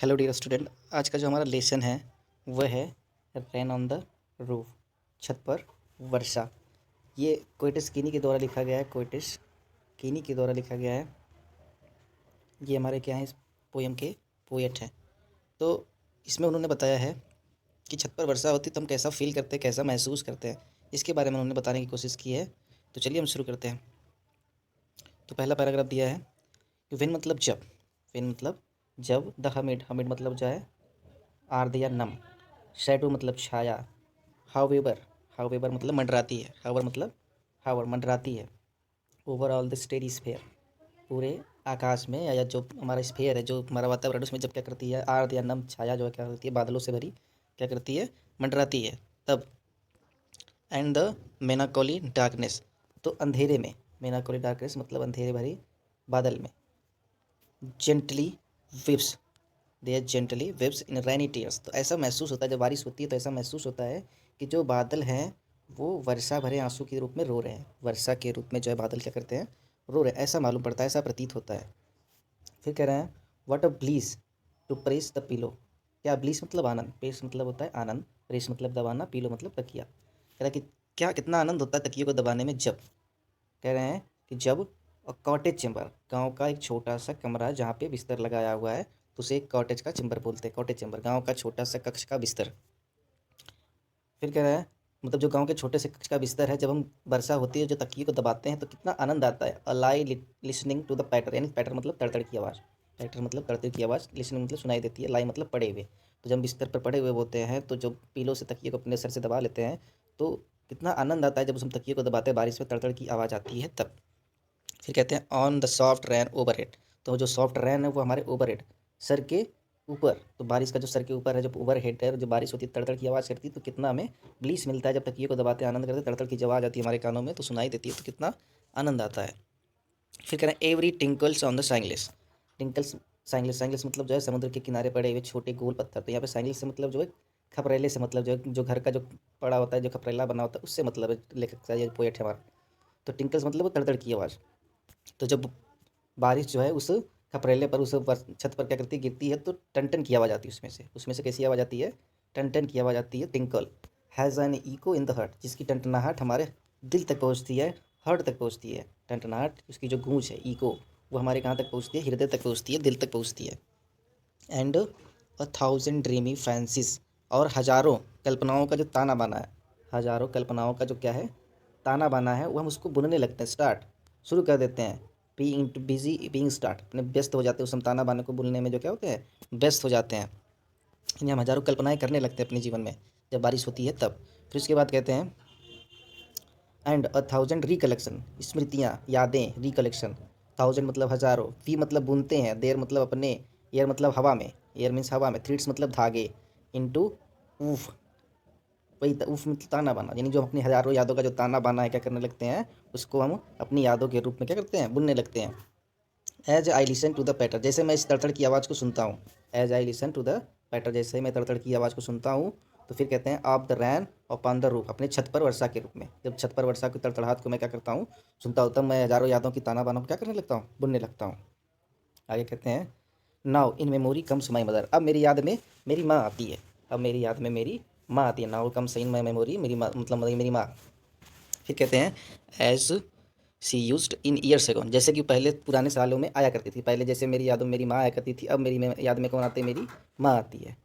Hello dear student. आज का जो हमारा लेसन है वह है रेन ऑन द रूफ, छत पर वर्षा। ये कोएटिस कीनी के द्वारा लिखा गया है। कोएटिस कीनी के द्वारा लिखा गया है। ये हमारे क्या हैं, इस पोएम के पोएट हैं। तो इसमें उन्होंने बताया है कि छत पर वर्षा होती तो हम कैसा फील करते हैं, कैसा महसूस करते हैं, इसके बारे में उन्होंने बताने की कोशिश की है। तो चलिए हम शुरू करते हैं। तो पहला पैराग्राफ दिया है कि विन मतलब जब, विन मतलब जब, द हमिड, हमिड मतलब जो है आर्द्र या नम, शैडो मतलब छाया, हाउएवर, हाउएवर मतलब मंडराती है, हावर मतलब हावर मंडराती है, ओवरऑल द स्टेडी स्फेयर, पूरे आकाश में या जो हमारा स्फेयर है, जो हमारा वातावरण, उसमें जब क्या करती है, आर्द्र या नम छाया जो है क्या होती है, बादलों से भरी क्या करती है, मंडराती है तब। एंड द मेनाकोली डार्कनेस, तो अंधेरे में, मेनाकोली डार्कनेस मतलब अंधेरे भरी बादल में, gently whips, they are gently waves in rainy tears, तो ऐसा महसूस होता है जब बारिश होती है, तो ऐसा महसूस होता है कि जो बादल हैं वो वर्षा भरे आंसू के रूप में रो रहे हैं, वर्षा के रूप में जो है बादल क्या करते हैं, रो रहे हैं, ऐसा मालूम पड़ता है, ऐसा प्रतीत होता है। फिर कह रहे हैं what a bliss to press the pillow, क्या ब्लीस मतलब आनंद, प्रेस मतलब होता है आनंद, प्रेस मतलब दबाना, पिलो मतलब तकिया। कह रहा है कि क्या कितना आनंद होता है तकिए को दबाने में जब, कह रहे हैं कि जब कॉटेज चेम्बर, गांव का एक छोटा सा कमरा जहाँ पे बिस्तर लगाया हुआ है, तो उसे एक कॉटेज का चेम्बर बोलते हैं, कॉटेज चेम्बर गांव का छोटा सा कक्ष का बिस्तर। फिर कह रहा है मतलब जो गांव के छोटे से कक्ष का बिस्तर है, जब हम वर्षा होती है जो तकिए को दबाते हैं तो कितना आनंद आता है। अलाई लिसनिंग टू द पैटर, यानी पैटर मतलब तड़तड़ की आवाज़, पैटर मतलब तड़तड़ की आवाज़, लिसनिंग मतलब सुनाई देती है, लाई मतलब पड़े हुए। तो जब हम बिस्तर पर पड़े हुए होते हैं तो जो पीलो से तकिए को अपने सर से दबा लेते हैं तो कितना आनंद आता है जब उस हम तकिए को दबाते हैं, बारिश में तड़तड़ की आवाज़ आती है तब। फिर कहते हैं on the soft rain over head, तो जो सॉफ्ट रैन है वो हमारे ओवर हेड, सर के ऊपर, तो बारिश का जो सर के ऊपर है, जो ओवर हेड है, जो बारिश होती है तड़तड़ की आवाज़ करती है, तो कितना हमें ब्लीस मिलता है जब तकिए को दबाते हैं, आनंद करते हैं, तड़तड़ की आवाज़ आती है हमारे कानों में तो सुनाई देती है, तो कितना आनंद आता है। फिर कह रहे हैं एवरी टिंकल्स ऑन द साइंगलेस, टिंकल्स, साइंगलेस, साइंगलेस मतलब जो है समुद्र के किनारे पड़े हुए छोटे गोल पत्थर, तो यहाँ पे साइंगलेस से मतलब जो है खपरेले से मतलब जो घर का जो पड़ा होता है, जो खपरेला बना होता है, उससे मतलब है लेखक का, ये पोएट है हमारा। तो टिंकल्स मतलब वो तड़तड़ की आवाज़। तो जब बारिश जो है उस खपरेले पर, उस छत पर क्या करती है, गिरती है, तो टन टन की आवाज़ आती है उसमें से कैसी आवाज़ आती है, टन टन की आवाज़ आती है। Tinkle has an echo in the heart, जिसकी टनटनाहट हमारे दिल तक पहुँचती है, हार्ट तक पहुँचती है, टनटनाहट उसकी जो गूंज है, इको, वो हमारे कहाँ तक पहुँचती है, हृदय तक पहुँचती है, दिल तक पहुँचती है। And a thousand dreamy fancies, और हज़ारों कल्पनाओं का जो ताना बाना है, हज़ारों कल्पनाओं का जो क्या है, ताना बाना है, वो हम उसको बुनने लगते हैं, स्टार्ट शुरू कर देते हैं। बीइंग बिजी बीइंग स्टार्ट, अपने व्यस्त हो जाते हैं, उस हम ताना बाने को बुनने में जो क्या होते हैं, व्यस्त हो जाते हैं, यानी हम हज़ारों कल्पनाएं करने लगते हैं अपने जीवन में जब बारिश होती है तब। फिर उसके बाद कहते हैं एंड अ थाउजेंड रिकलेक्शन, स्मृतियाँ, यादें, रिकलेक्शन, थाउजेंड मतलब हज़ारों, वी मतलब बुनते हैं, देर मतलब अपने, एयर मतलब हवा में, एयर मीन्स हवा में, थ्रीड्स मतलब धागे, इनटू ऊफ, वही ऊफ मतलब ताना बाना, यानी जो हम अपनी हज़ारों यादों का जो ताना बाना है क्या करने लगते हैं, उसको हम अपनी यादों के रूप में क्या करते हैं, बुनने लगते हैं। As I listen to the patter, जैसे मैं इस तड़तड़ की आवाज़ को सुनता हूँ, as I listen to the patter, जैसे मैं तड़तड़ की आवाज़ को सुनता हूँ, तो फिर कहते हैं of the rain upon the roof, अपने छत पर वर्षा के रूप में, जब छत पर वर्षा की तड़तड़ाहट को मैं क्या करता हूँ, सुनता हूँ, तब मैं हज़ारों यादों की ताना बाना को क्या करने लगता हूँ, बुनने लगता हूँ। आगे कहते हैं now in memory comes my mother, अब मेरी याद में मेरी माँ आती है, अब मेरी याद में मेरी माँ आती है। Now comes in my memory, मेरी माँ मतलब मेरी माँ। फिर कहते हैं as she used in years ago, जैसे कि पहले पुराने सालों में आया करती थी, पहले जैसे मेरी यादों में मेरी माँ आया करती थी, अब मेरी याद में कौन आती है, मेरी माँ आती है।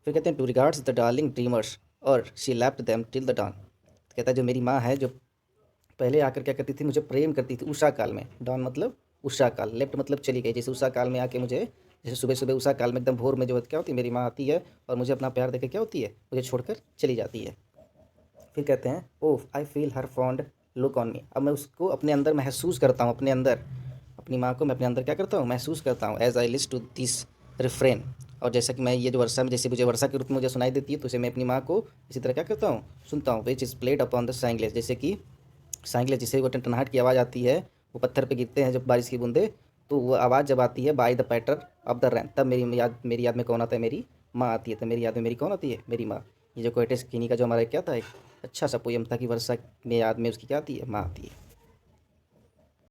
फिर कहते हैं to regards the darling dreamers और she left them till the dawn, कहता है जो मेरी माँ है, जो पहले आकर क्या करती थी, मुझे प्रेम करती थी उषा काल में, डॉन मतलब उषा काल, लेफ्ट मतलब चली गई, जैसे उषा काल में आके मुझे, जैसे सुबह सुबह उषा काल में एकदम भोर में जो क्या होती है, मेरी माँ आती है और मुझे अपना प्यार देकर क्या होती है, मुझे छोड़कर चली जाती है। फिर कहते हैं oh I feel her fond look on me, अब मैं उसको अपने अंदर महसूस करता हूँ, अपने अंदर, अपनी माँ को मैं अपने अंदर क्या करता हूँ, महसूस करता हूँ। As I list to this refrain, और जैसा कि मैं ये जो वर्षा में, जैसे मुझे वर्षा के रूप में मुझे सुनाई देती है, तो उसे मैं अपनी माँ को इसी तरह क्या करता हूँ, सुनता हूँ। Which is played upon the shingles, जैसे कि साइंगलेस, जिससे वो टनटनाहट की आवाज़ आती है, वो पत्थर पे गिरते हैं जब बारिश की बूंदे, तो वो आवाज़ जब आती है बाय द पैटर ऑफ द रैन, तब मेरी याद में कौन आता है, मेरी माँ आती है। तो मेरी याद में मेरी कौन आती है, मेरी माँ। ये जो कोएटेस कीनी का जो हमारा क्या था, एक अच्छा सा पोयम था कि वर्षा में याद में उसकी क्या आती है, माँ आती है।